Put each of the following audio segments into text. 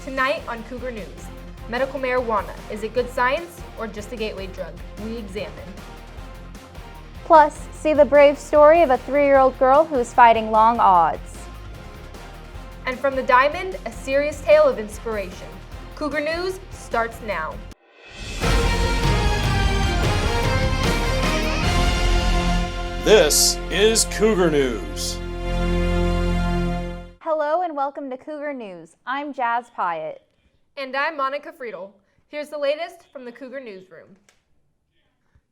Tonight on Cougar News, medical marijuana, is it good science or just a gateway drug? We examine. Plus, see the brave story of a 3-year-old girl who's fighting long odds. And from the Diamond, a serious tale of inspiration. Cougar News starts now. This is Cougar News. Hello and welcome to Cougar News. I'm Jazz Piatt. And I'm Monica Friedel. Here's the latest from the Cougar Newsroom.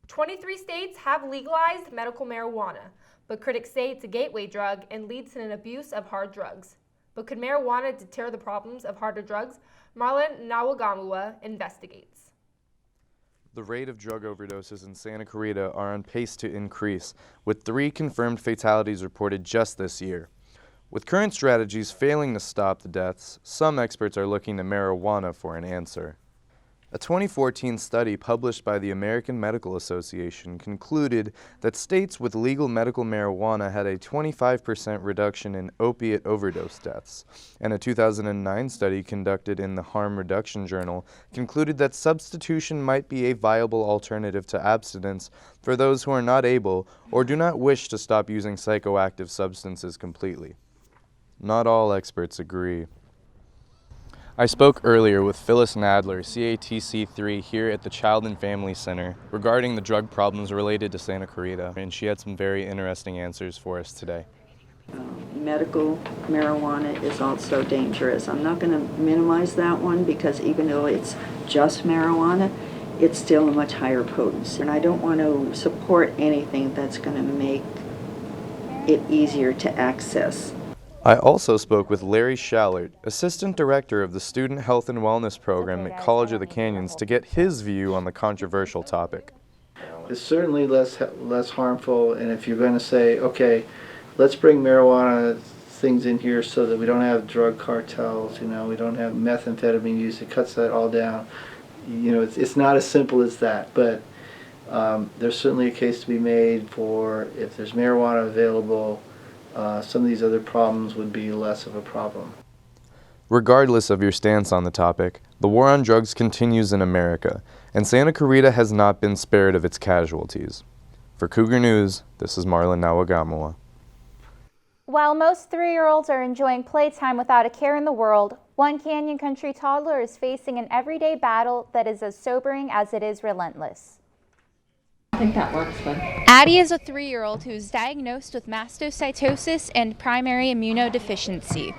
23 states have legalized medical marijuana, but critics say it's a gateway drug and leads to an abuse of hard drugs. But could marijuana deter the problems of harder drugs? Marlon Nawagamua investigates. The rate of drug overdoses in Santa Clarita are on pace to increase, with 3 confirmed fatalities reported just this year. With current strategies failing to stop the deaths, some experts are looking to marijuana for an answer. A 2014 study published by the American Medical Association concluded that states with legal medical marijuana had a 25% reduction in opiate overdose deaths, and a 2009 study conducted in the Harm Reduction Journal concluded that substitution might be a viable alternative to abstinence for those who are not able or do not wish to stop using psychoactive substances completely. Not all experts agree. I spoke earlier with Phyllis Nadler, CATC3, here at the Child and Family Center regarding the drug problems related to Santa Clarita, and she had some very interesting answers for us today. Medical marijuana is also dangerous. I'm not going to minimize that one because even though it's just marijuana, it's still a much higher potency. And I don't want to support anything that's going to make it easier to access. I also spoke with Larry Schallert, Assistant Director of the Student Health and Wellness Program at College of the Canyons, to get his view on the controversial topic. It's certainly less harmful, and if you're going to say, okay, let's bring marijuana things in here so that we don't have drug cartels, we don't have methamphetamine use, it cuts that all down. It's not as simple as that, but there's certainly a case to be made for if there's marijuana available, some of these other problems would be less of a problem. Regardless of your stance on the topic, the war on drugs continues in America, and Santa Clarita has not been spared of its casualties. For Cougar News, this is Marlon Nawagamua. While most 3-year-olds are enjoying playtime without a care in the world, one Canyon Country toddler is facing an everyday battle that is as sobering as it is relentless. I think that works good. Addy is a 3-year-old who is diagnosed with mastocytosis and primary immunodeficiency.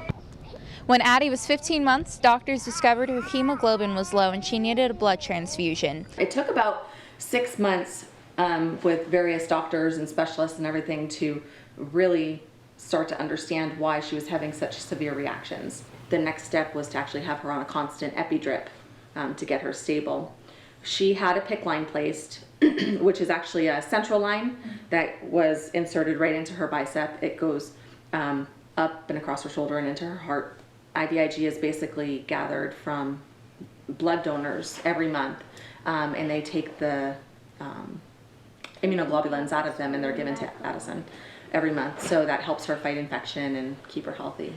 When Addy was 15 months, doctors discovered her hemoglobin was low and she needed a blood transfusion. It took about 6 months with various doctors and specialists and everything to really start to understand why she was having such severe reactions. The next step was to actually have her on a constant epi-drip to get her stable. She had a PICC line placed, which is actually a central line that was inserted right into her bicep. It goes up and across her shoulder and into her heart. IVIG is basically gathered from blood donors every month, and they take the immunoglobulins out of them and they're given to Addison every month. So that helps her fight infection and keep her healthy.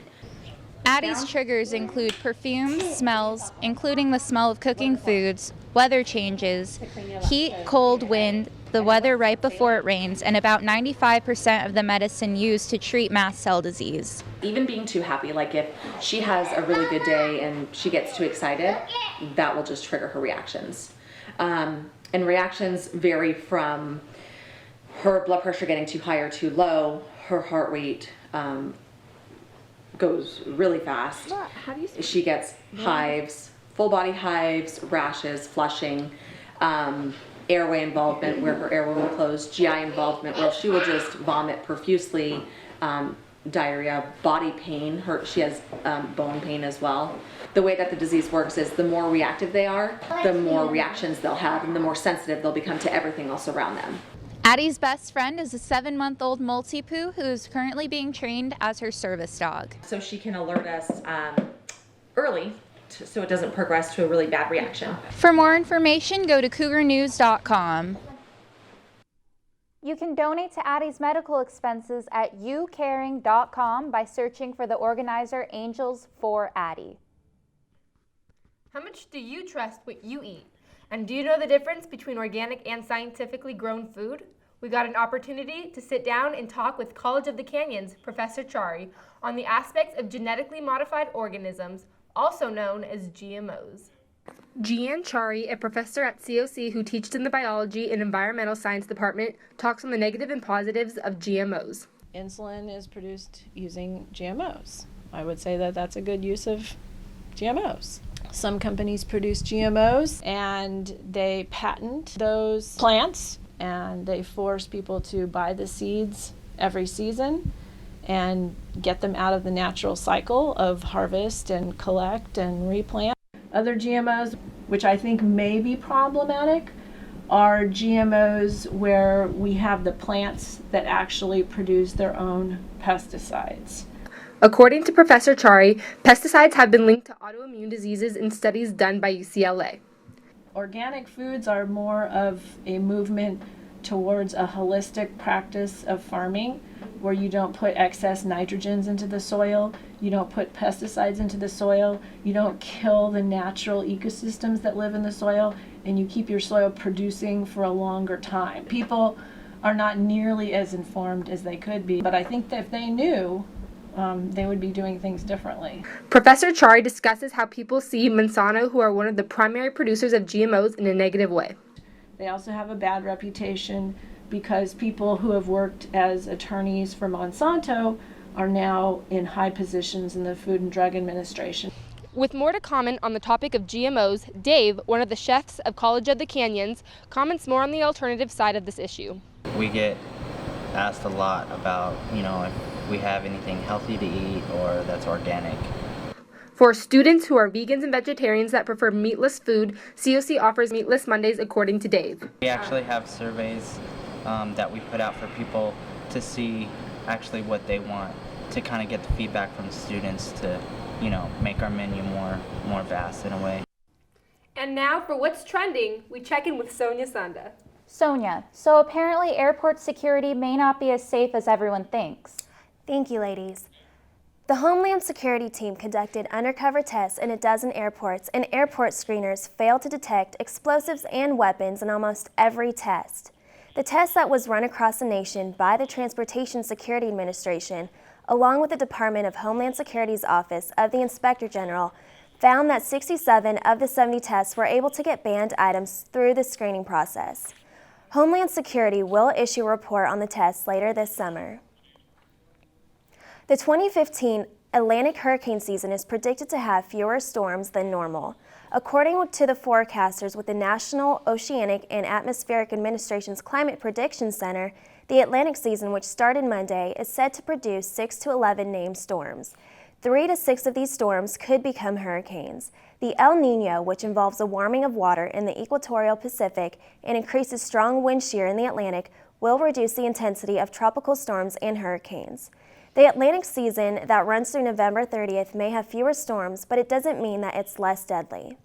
Addy's triggers include perfumes, smells, including the smell of cooking foods, weather changes, heat, cold, wind, the weather right before it rains, and about 95% of the medicine used to treat mast cell disease. Even being too happy, like if she has a really good day and she gets too excited, that will just trigger her reactions. And reactions vary from her blood pressure getting too high or too low, her heart rate goes really fast. She gets hives, full body hives, rashes, flushing, airway involvement where her airway will close, GI involvement where she will just vomit profusely, diarrhea, body pain. She has bone pain as well. The way that the disease works is the more reactive they are, the more reactions they'll have and the more sensitive they'll become to everything else around them. Addy's best friend is a 7-month-old Maltipoo who is currently being trained as her service dog. So she can alert us early so it doesn't progress to a really bad reaction. For more information, go to cougarnews.com. You can donate to Addy's medical expenses at youcaring.com by searching for the organizer Angels for Addy. How much do you trust what you eat? And do you know the difference between organic and scientifically grown food? We got an opportunity to sit down and talk with College of the Canyon's Professor Chari on the aspects of genetically modified organisms, also known as GMOs. Jeanne Chari, a professor at COC who teaches in the Biology and Environmental Science Department, talks on the negative and positives of GMOs. Insulin is produced using GMOs. I would say that that's a good use of GMOs. Some companies produce GMOs and they patent those plants and they force people to buy the seeds every season and get them out of the natural cycle of harvest and collect and replant. Other GMOs, which I think may be problematic, are GMOs where we have the plants that actually produce their own pesticides. According to Professor Chari, pesticides have been linked to autoimmune diseases in studies done by UCLA. Organic foods are more of a movement towards a holistic practice of farming where you don't put excess nitrogens into the soil, you don't put pesticides into the soil, you don't kill the natural ecosystems that live in the soil, and you keep your soil producing for a longer time. People are not nearly as informed as they could be, but I think that if they knew, they would be doing things differently. Professor Chari discusses how people see Monsanto, who are one of the primary producers of GMOs, in a negative way. They also have a bad reputation because people who have worked as attorneys for Monsanto are now in high positions in the Food and Drug Administration. With more to comment on the topic of GMOs, Dave, one of the chefs of College of the Canyons, comments more on the alternative side of this issue. We get asked a lot about, if we have anything healthy to eat or that's organic. For students who are vegans and vegetarians that prefer meatless food, COC offers Meatless Mondays according to Dave. We actually have surveys that we put out for people to see actually what they want, to kind of get the feedback from the students to, make our menu more vast in a way. And now for what's trending, we check in with Sonia Sanda. Sonia, so apparently airport security may not be as safe as everyone thinks. Thank you, ladies. The Homeland Security team conducted undercover tests in a dozen airports, and airport screeners failed to detect explosives and weapons in almost every test. The test that was run across the nation by the Transportation Security Administration, along with the Department of Homeland Security's Office of the Inspector General, found that 67 of the 70 tests were able to get banned items through the screening process. Homeland Security will issue a report on the tests later this summer. The 2015 Atlantic hurricane season is predicted to have fewer storms than normal. According to the forecasters with the National Oceanic and Atmospheric Administration's Climate Prediction Center, the Atlantic season, which started Monday, is said to produce 6 to 11 named storms. 3 to 6 of these storms could become hurricanes. The El Niño, which involves a warming of water in the equatorial Pacific and increases strong wind shear in the Atlantic, will reduce the intensity of tropical storms and hurricanes. The Atlantic season that runs through November 30th may have fewer storms, but it doesn't mean that it's less deadly.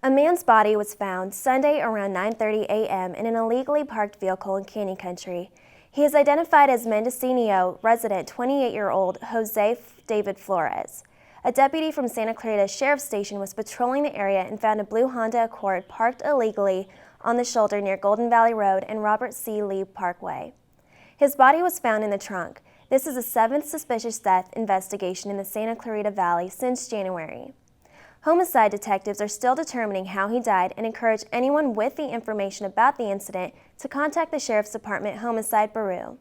A man's body was found Sunday around 9:30 a.m. in an illegally parked vehicle in Canyon Country. He is identified as Mendocino resident 28-year-old Jose David Flores. A deputy from Santa Clarita Sheriff's Station was patrolling the area and found a blue Honda Accord parked illegally on the shoulder near Golden Valley Road and Robert C. Lee Parkway. His body was found in the trunk. This is the 7th suspicious death investigation in the Santa Clarita Valley since January. Homicide detectives are still determining how he died and encourage anyone with the information about the incident to contact the Sheriff's Department Homicide Bureau.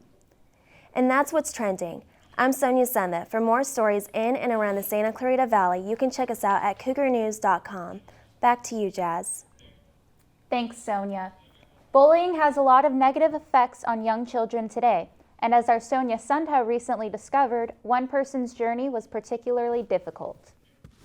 And that's what's trending. I'm Sonia Sanda. For more stories in and around the Santa Clarita Valley, you can check us out at cougarnews.com. Back to you, Jazz. Thanks, Sonia. Bullying has a lot of negative effects on young children today, and as our Sonia Sanda recently discovered, one person's journey was particularly difficult.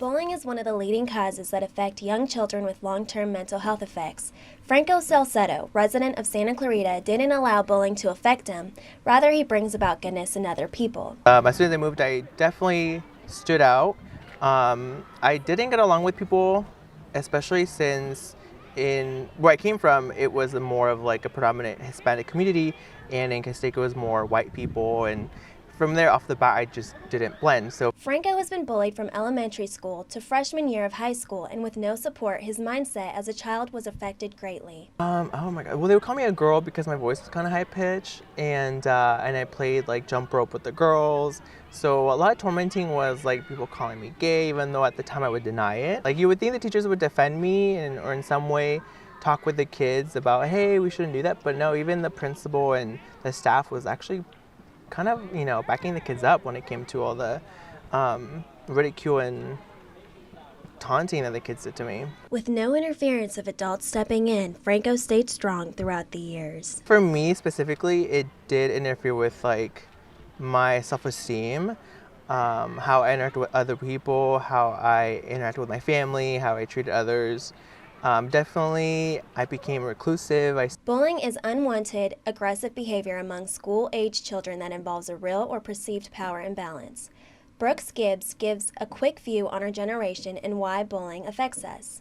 Bullying is one of the leading causes that affect young children with long-term mental health effects. Franco Salcedo, resident of Santa Clarita, didn't allow bullying to affect him. Rather, he brings about goodness in other people. As soon as I moved, I definitely stood out. I didn't get along with people, especially since in where I came from, it was more of like a predominant Hispanic community, and in Castaic it was more white people, and from there off the bat, I just didn't blend. So Franco has been bullied from elementary school to freshman year of high school, and with no support, his mindset as a child was affected greatly. Oh my God. Well, they would call me a girl because my voice was kind of high pitched, and I played like jump rope with the girls. So a lot of tormenting was like people calling me gay, even though at the time I would deny it. Like you would think the teachers would defend me or in some way talk with the kids about, hey, we shouldn't do that. But no, even the principal and the staff was actually kind of, backing the kids up when it came to all the ridicule and taunting that the kids did to me. With no interference of adults stepping in, Franco stayed strong throughout the years. For me specifically, it did interfere with like my self-esteem, how I interact with other people, how I interact with my family, how I treated others. Definitely, I became reclusive. Bullying is unwanted, aggressive behavior among school-age children that involves a real or perceived power imbalance. Brooks Gibbs gives a quick view on our generation and why bullying affects us.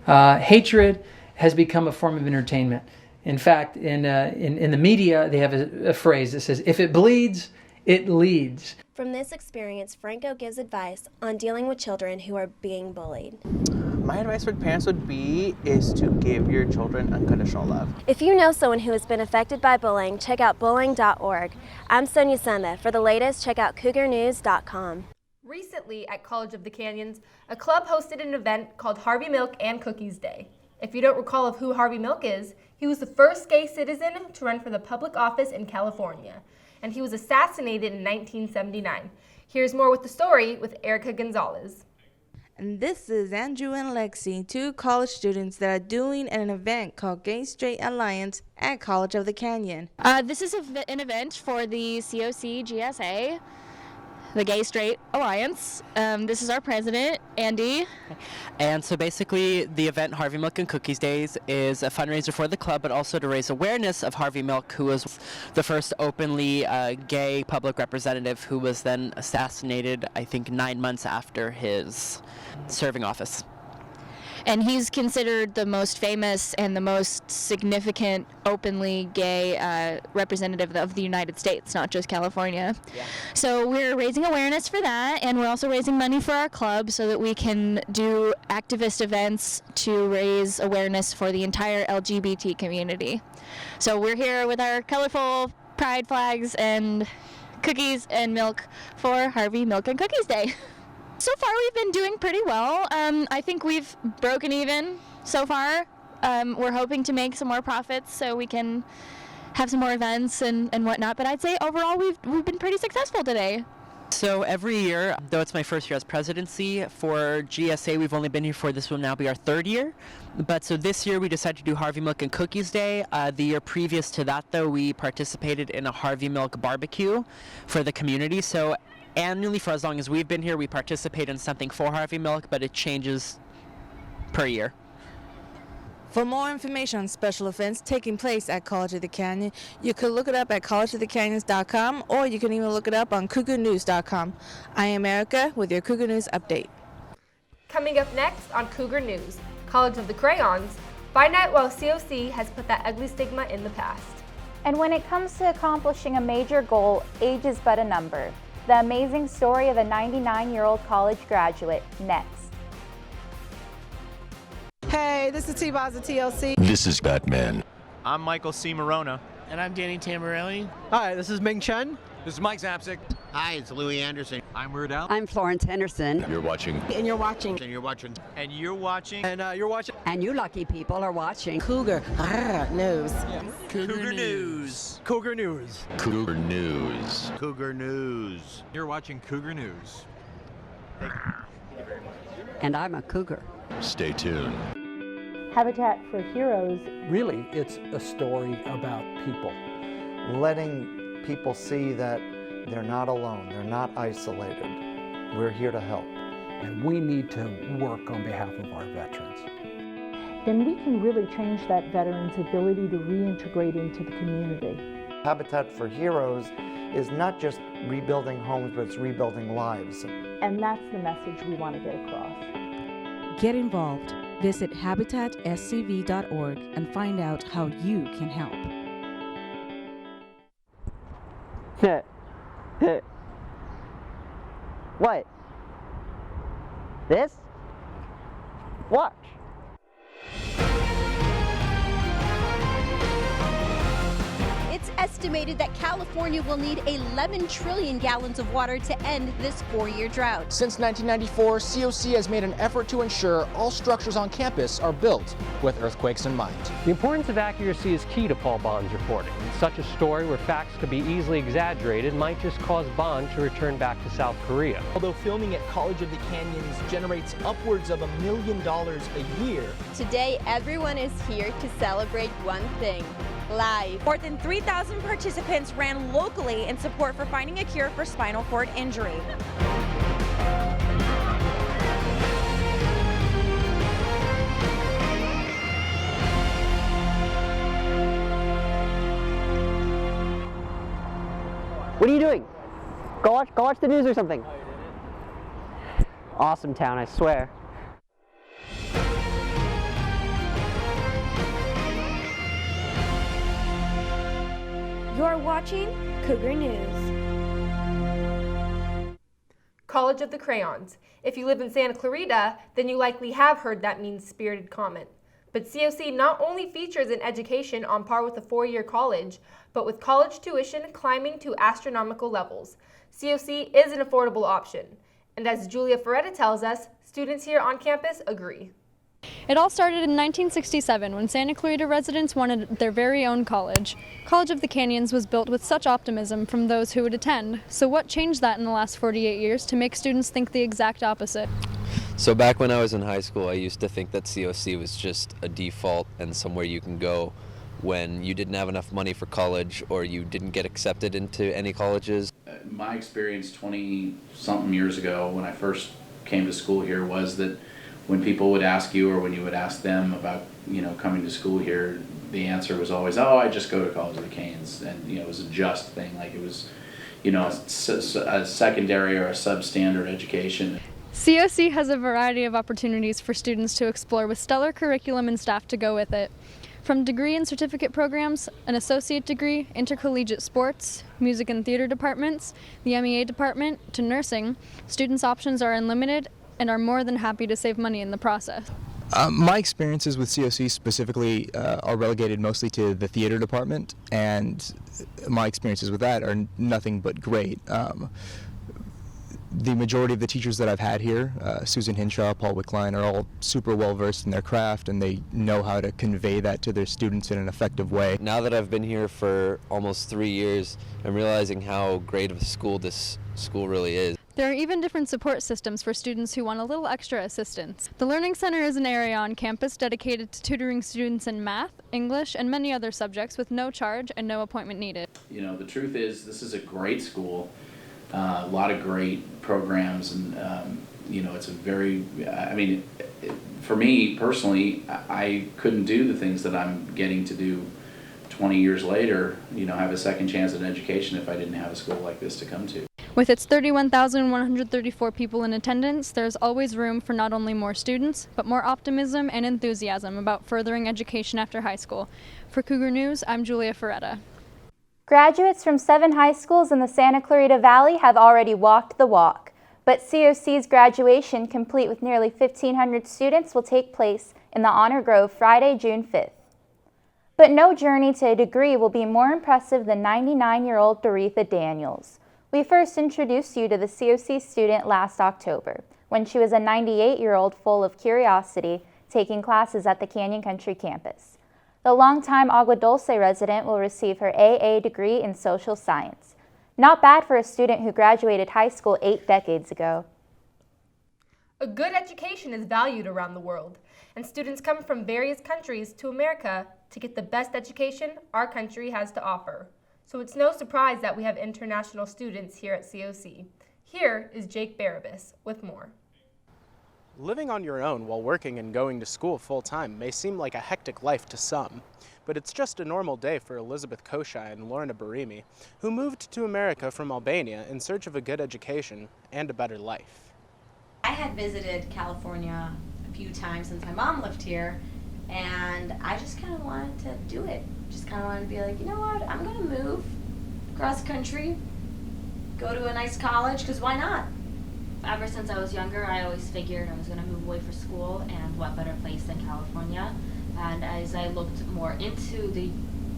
Hatred has become a form of entertainment. In fact, in the media, they have a phrase that says, if it bleeds, it leads. From this experience, Franco gives advice on dealing with children who are being bullied. My advice for parents would be is to give your children unconditional love. If you know someone who has been affected by bullying, check out bullying.org. I'm Sonia Senda. For the latest, check out cougarnews.com. Recently at College of the Canyons, a club hosted an event called Harvey Milk and Cookies Day. If you don't recall of who Harvey Milk is, he was the first gay citizen to run for the public office in California, and he was assassinated in 1979. Here's more with the story with Erica Gonzalez. And this is Andrew and Lexi, two college students that are doing an event called Gay Straight Alliance at College of the Canyon. This is an event for the COC GSA, the Gay Straight Alliance. This is our president, Andy. And so basically the event Harvey Milk and Cookies Days is a fundraiser for the club, but also to raise awareness of Harvey Milk, who was the first openly gay public representative who was then assassinated, I think, 9 months after his serving office. And he's considered the most famous and the most significant openly gay representative of the United States, not just California. Yeah. So we're raising awareness for that, and we're also raising money for our club so that we can do activist events to raise awareness for the entire LGBT community. So we're here with our colorful pride flags and cookies and milk for Harvey Milk and Cookies Day. So far, we've been doing pretty well. I think we've broken even so far. We're hoping to make some more profits so we can have some more events and whatnot. But I'd say overall, we've been pretty successful today. So every year, though it's my first year as presidency, for GSA, we've only been here for this will now be our third year. But so this year, we decided to do Harvey Milk and Cookies Day. The year previous to that, though, we participated in a Harvey Milk barbecue for the community. So annually, for as long as we've been here, we participate in something for Harvey Milk, but it changes per year. For more information on special events taking place at College of the Canyon, you can look it up at collegeofthecanyons.com, or you can even look it up on cougarnews.com. I am Erica with your Cougar News update. Coming up next on Cougar News, College of the Crayons, find out why COC has put that ugly stigma in the past. And when it comes to accomplishing a major goal, age is but a number. The amazing story of a 99-year-old college graduate, next. Hey, this is T-Boz of TLC. This is Batman. I'm Michael C. Morona. And I'm Danny Tamborelli. Hi, this is Ming Chen. This is Mike Zapsik. Hi, it's Louis Anderson. I'm Weird Al. I'm Florence Henderson. You're watching. And you're watching. And you're watching. And you're watching. And you're watching. And you lucky people are watching. Cougar News. Cougar News. Cougar News. Cougar News. Cougar News. You're watching Cougar News. And I'm a cougar. Stay tuned. Habitat for Heroes. Really, it's a story about people. Letting people see that they're not alone, they're not isolated. We're here to help. And we need to work on behalf of our veterans. Then we can really change that veteran's ability to reintegrate into the community. Habitat for Heroes is not just rebuilding homes, but it's rebuilding lives. And that's the message we want to get across. Get involved. Visit habitatscv.org and find out how you can help. Sit. What? This? Watch. It's estimated that California will need 11 trillion gallons of water to end this 4-year drought. Since 1994, COC has made an effort to ensure all structures on campus are built with earthquakes in mind. The importance of accuracy is key to Paul Bond's reporting. Such a story where facts could be easily exaggerated might just cause Bond to return back to South Korea. Although filming at College of the Canyons generates upwards of $1 million a year. Today, everyone is here to celebrate one thing: life. More than 3,000 participants ran locally in support for finding a cure for spinal cord injury. What are you doing? Go watch the news or something. Awesome town, I swear. You're watching Cougar News. College of the Crayons. If you live in Santa Clarita, then you likely have heard that mean-spirited comment. But COC not only features an education on par with a 4-year college, but with college tuition climbing to astronomical levels. COC is an affordable option. And as Julia Ferretta tells us, students here on campus agree. It all started in 1967 when Santa Clarita residents wanted their very own college. College of the Canyons was built with such optimism from those who would attend. So what changed that in the last 48 years to make students think the exact opposite? So back when I was in high school, I used to think that COC was just a default and somewhere you can go when you didn't have enough money for college or you didn't get accepted into any colleges. My experience 20-something years ago when I first came to school here was that when people would ask you or when you would ask them about, coming to school here, the answer was always, oh, I just go to College of the Canyons. And, it was a just thing, like it was, a secondary or a substandard education. COC has a variety of opportunities for students to explore with stellar curriculum and staff to go with it. From degree and certificate programs, an associate degree, intercollegiate sports, music and theater departments, the MEA department, to nursing, students' options are unlimited and are more than happy to save money in the process. My experiences with COC specifically are relegated mostly to the theater department, and my experiences with that are nothing but great. The majority of the teachers that I've had here, Susan Hinshaw, Paul Wickline, are all super well versed in their craft, and they know how to convey that to their students in an effective way. Now that I've been here for almost 3 years, I'm realizing how great of a school this school really is. There are even different support systems for students who want a little extra assistance. The Learning Center is an area on campus dedicated to tutoring students in math, English, and many other subjects with no charge and no appointment needed. The truth is this is a great school, a lot of great programs, and it's a very, for me personally, I couldn't do the things that I'm getting to do 20 years later, have a second chance at education if I didn't have a school like this to come to. With its 31,134 people in attendance, there's always room for not only more students, but more optimism and enthusiasm about furthering education after high school. For Cougar News, I'm Julia Ferretta. Graduates from 7 high schools in the Santa Clarita Valley have already walked the walk, but COC's graduation, complete with nearly 1,500 students, will take place in the Honor Grove Friday, June 5th. But no journey to a degree will be more impressive than 99-year-old Doretha Daniels. We first introduced you to the COC student last October, when she was a 98-year-old full of curiosity, taking classes at the Canyon Country campus. The longtime Agua Dulce resident will receive her AA degree in social science. Not bad for a student who graduated high school 8 decades ago. A good education is valued around the world, and students come from various countries to America to get the best education our country has to offer. So it's no surprise that we have international students here at COC. Here is Jake Barabas with more. Living on your own while working and going to school full-time may seem like a hectic life to some, but it's just a normal day for Elizabeth Koshai and Lorna Barimi, who moved to America from Albania in search of a good education and a better life. I had visited California a few times since my mom lived here, and I just kind of wanted to do it. Just kind of wanted to be like, you know what, I'm going to move cross country, go to a nice college, because why not? Ever since I was younger, I always figured I was going to move away for school, and what better place than California. And as I looked more into the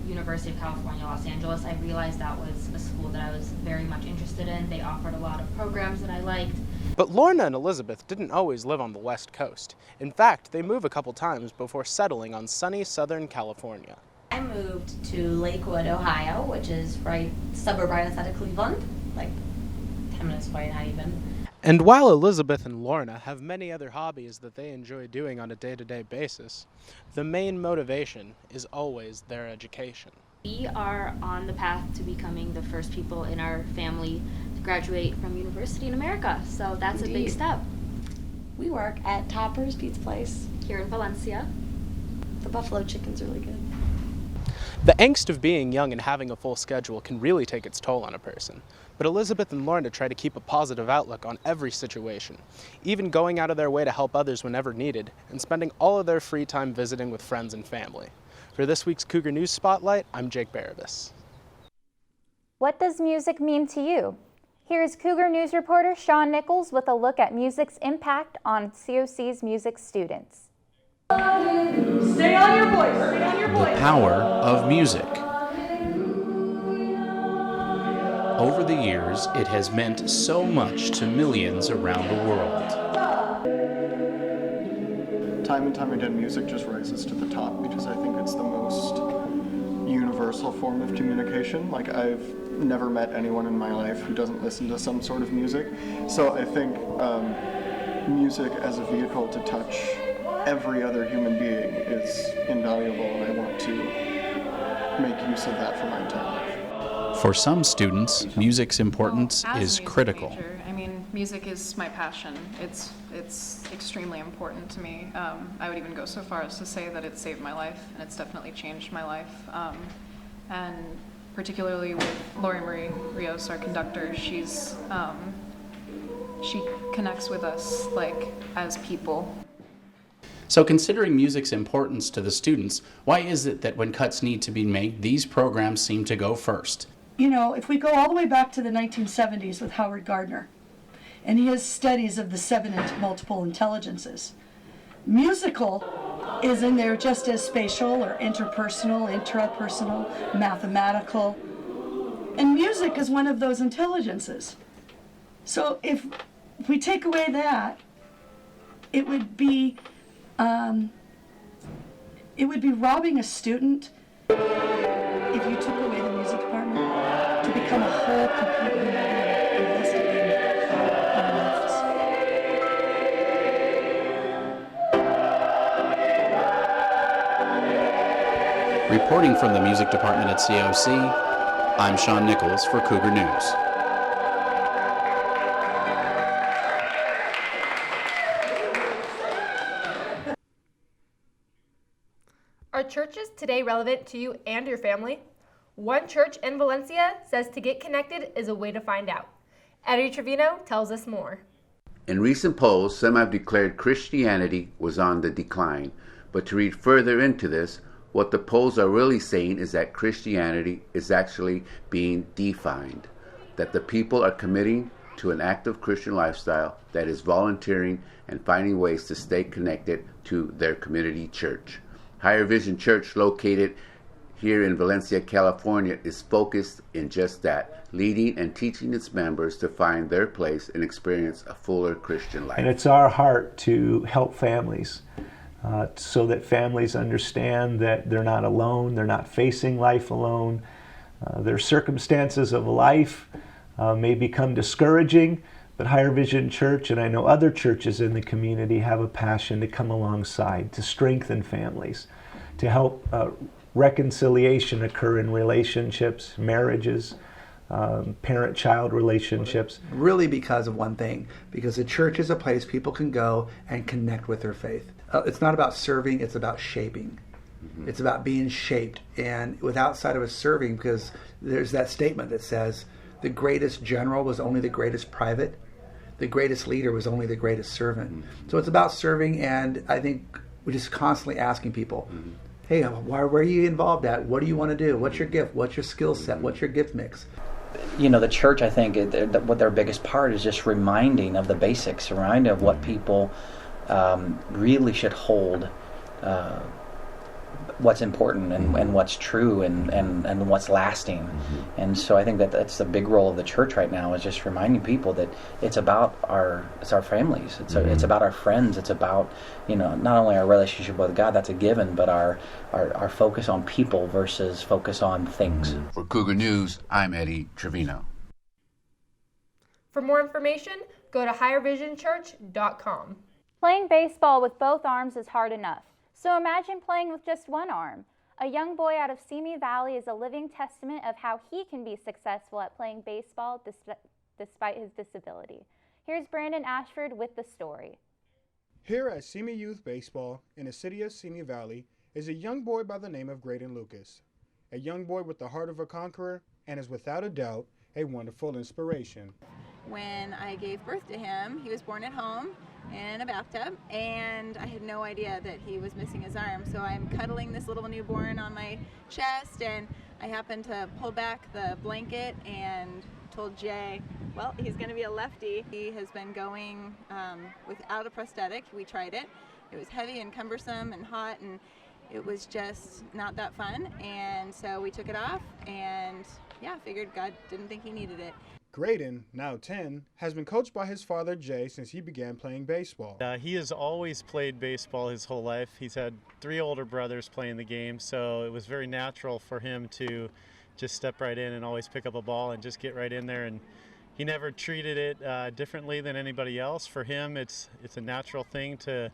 University of California, Los Angeles, I realized that was a school that I was very much interested in. They offered a lot of programs that I liked. But Lorna and Elizabeth didn't always live on the West Coast. In fact, they moved a couple times before settling on sunny Southern California. I moved to Lakewood, Ohio, which is suburb right outside of Cleveland, like 10 minutes away, not even. And while Elizabeth and Lorna have many other hobbies that they enjoy doing on a day-to-day basis, the main motivation is always their education. We are on the path to becoming the first people in our family to graduate from university in America, so that's Indeed. a big step. We work at Topper's Pizza Place Here in Valencia. The buffalo chicken's really good. The angst of being young and having a full schedule can really take its toll on a person. But Elizabeth and Lorna try to keep a positive outlook on every situation, even going out of their way to help others whenever needed, and spending all of their free time visiting with friends and family. For this week's Cougar News Spotlight, I'm Jake Barabas. What does music mean to you? Here's Cougar News reporter Sean Nichols with a look at music's impact on COC's music students. Stay on your voice. Stay on your voice. The power of music. Over the years, it has meant so much to millions around the world. Time and time again, music just rises to the top because I think it's the most universal form of communication. Like, I've never met anyone in my life who doesn't listen to some sort of music. So I think music as a vehicle to touch every other human being is invaluable, and I want to make use of that for my entire life. For some students, music's importance is critical. I mean, music is my passion. It's extremely important to me. I would even go so far as to say that it saved my life, and it's definitely changed my life. And particularly with Lori Marie Rios, our conductor, she connects with us like as people. So considering music's importance to the students, why is it that when cuts need to be made, these programs seem to go first? You know, if we go all the way back to the 1970s with Howard Gardner and his studies of the 7 multiple intelligences, musical is in there just as spatial or interpersonal, intrapersonal, mathematical, and music is one of those intelligences. So if we take away that, it would be robbing a student if you took away the music department to become a whole completely invested in Reporting from the music department at COC, I'm Sean Nichols for Cougar News. Are churches today relevant to you and your family? One church in Valencia says to get connected is a way to find out. Addy Trevino tells us more. In recent polls, some have declared Christianity was on the decline. But to read further into this, what the polls are really saying is that Christianity is actually being defined, that the people are committing to an active Christian lifestyle that is volunteering and finding ways to stay connected to their community church. Higher Vision Church, located here in Valencia, California, is focused in just that, leading and teaching its members to find their place and experience a fuller Christian life. And it's our heart to help families so that families understand that they're not alone, they're not facing life alone. Their circumstances of life may become discouraging, but Higher Vision Church, and I know other churches in the community, have a passion to come alongside, to strengthen families, to help reconciliation occur in relationships, marriages, parent-child relationships. Really because of one thing, because the church is a place people can go and connect with their faith. It's not about serving, it's about shaping. It's about being shaped, and with outside of us serving, because there's that statement that says, the greatest general was only the greatest private. The greatest leader was only the greatest servant. So it's about serving, and I think we're just constantly asking people, hey, where are you involved at? What do you want to do? What's your gift? What's your skill set? What's your gift mix? the church, I think, what their biggest part is just reminding of the basics, reminding of what people really should hold, what's important and what's true and what's lasting. And so I think that's the big role of the church right now, is just reminding people that it's about our families, it's about our friends, it's about not only our relationship with God, that's a given, but our focus on people versus focus on things. For Cougar News, I'm Eddie Trevino. For more information, go to highervisionchurch.com. Playing baseball with both arms is hard enough. So imagine playing with just one arm. A young boy out of Simi Valley is a living testament of how he can be successful at playing baseball despite his disability. Here's Brandon Ashford with the story. Here at Simi Youth Baseball in the city of Simi Valley is a young boy by the name of Graydon Lucas. A young boy with the heart of a conqueror and is without a doubt a wonderful inspiration. When I gave birth to him, he was born at home in a bathtub, and I had no idea that he was missing his arm. So I'm cuddling this little newborn on my chest, and I happened to pull back the blanket and told Jay, well, he's going to be a lefty. He has been going without a prosthetic. We tried it. It was heavy and cumbersome and hot, and it was just not that fun. And so we took it off, and figured God didn't think he needed it. Graydon, now 10, has been coached by his father Jay since he began playing baseball. He has always played baseball his whole life. He's had 3 older brothers playing the game, so it was very natural for him to just step right in and always pick up a ball and just get right in there. And he never treated it differently than anybody else. For him, it's a natural thing to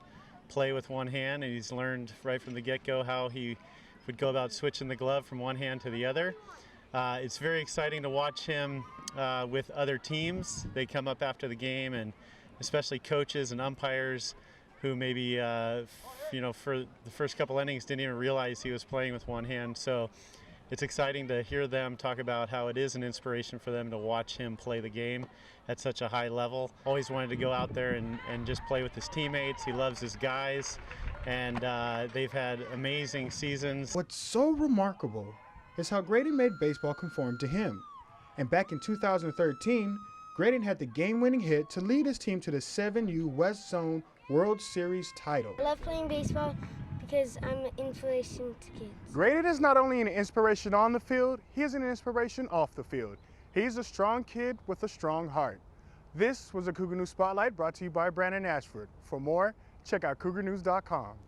play with one hand, and he's learned right from the get-go how he would go about switching the glove from one hand to the other. It's very exciting to watch him with other teams. They come up after the game, and especially coaches and umpires who maybe, for the first couple innings didn't even realize he was playing with one hand. So it's exciting to hear them talk about how it is an inspiration for them to watch him play the game at such a high level. Always wanted to go out there and just play with his teammates. He loves his guys, and they've had amazing seasons. What's so remarkable is how Graydon made baseball conform to him. And back in 2013, Graydon had the game-winning hit to lead his team to the 7U West Zone World Series title. I love playing baseball because I'm an inspiration to kids. Graydon is not only an inspiration on the field, he is an inspiration off the field. He's a strong kid with a strong heart. This was a Cougar News Spotlight brought to you by Brandon Ashford. For more, check out cougarnews.com.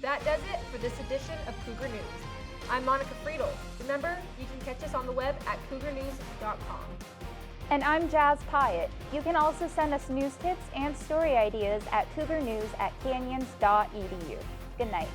That does it for this edition of Cougar News. I'm Monica Friedel. Remember, you can catch us on the web at cougarnews.com. And I'm Jazz Piatt. You can also send us news tips and story ideas at cougarnews@canyons.edu. Good night.